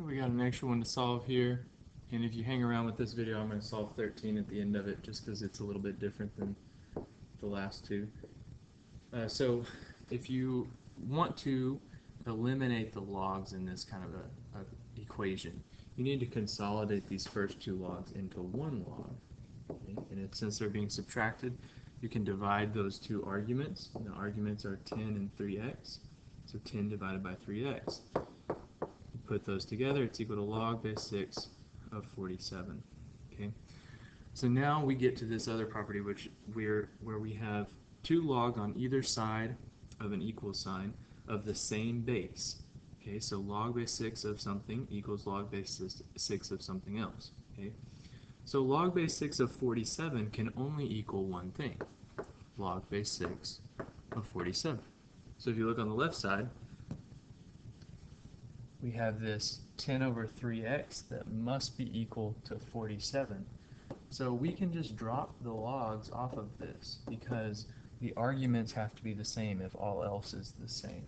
We got an extra one to solve here, and if you hang around with this video, I'm going to solve 13 at the end of it just because it's a little bit different than the last two. So if you want to eliminate the logs in this kind of a equation, you need to consolidate these first two logs into one log. Okay? And since they're being subtracted, you can divide those two arguments. And the arguments are 10 and 3x. So 10 divided by 3x. You put those together, it's equal to log base 6 of 47. Okay. So now we get to this other property where we have two log on either side of an equal sign of the same base. Okay, so log base 6 of something equals log base 6 of something else. Okay, so log base 6 of 47 can only equal one thing, log base 6 of 47. So if you look on the left side, we have this 10 over 3x that must be equal to 47. So we can just drop the logs off of this because the arguments have to be the same if all else is the same.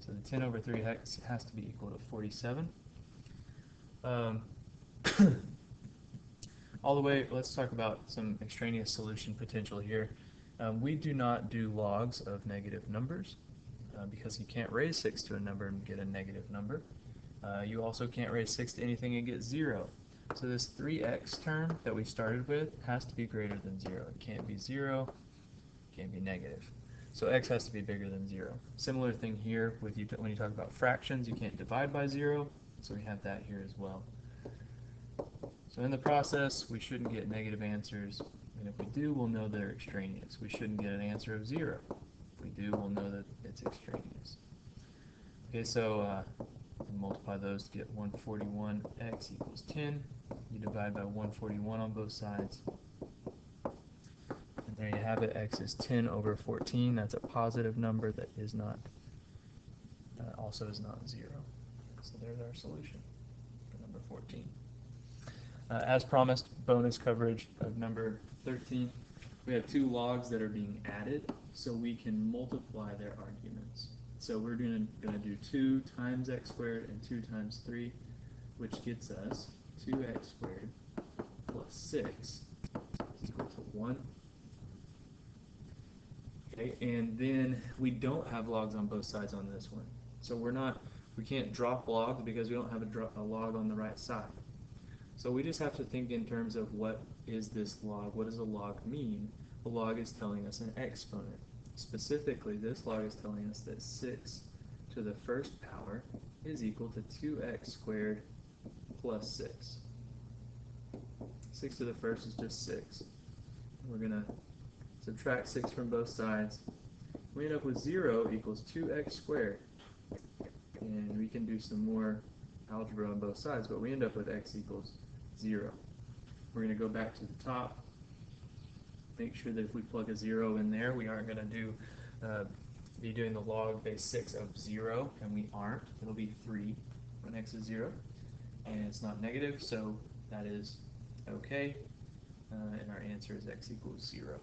So the 10 over 3x has to be equal to 47. All the way, let's talk about some extraneous solution potential here. We do not do logs of negative numbers because you can't raise 6 to a number and get a negative number. You also can't raise 6 to anything and get 0. So this 3x term that we started with has to be greater than 0. It can't be 0, can't be negative. So x has to be bigger than 0. Similar thing here with when you talk about fractions, you can't divide by 0, so we have that here as well. So in the process, we shouldn't get negative answers, and if we do, we'll know they're extraneous. We shouldn't get an answer of 0. If we do, we'll know that it's extraneous. Okay, so multiply those to get 141x equals 10. You divide by 141 on both sides. And there you have it. X is 10 over 14. That's a positive number that is not, also is not 0. So there's our solution for number 14. As promised, bonus coverage of number 13. We have two logs that are being added, so we can multiply their arguments. So we're going to do 2 times x squared and 2 times 3, which gets us 2x squared plus 6 is equal to 1. Okay, and then we don't have logs on both sides on this one. So we can't drop logs because we don't have a log on the right side. So we just have to think in terms of what is this log? What does a log mean? A log is telling us an exponent. Specifically, this log is telling us that 6 to the first power is equal to 2x squared plus 6. 6 to the first is just 6. We're going to subtract 6 from both sides. We end up with 0 equals 2x squared. And we can do some more algebra on both sides, but we end up with x equals 0. We're going to go back to the top. Make sure that if we plug a 0 in there, we aren't going to be doing the log base 6 of 0, and we aren't. It'll be 3 when x is 0, and it's not negative, so that is okay, and our answer is x equals 0.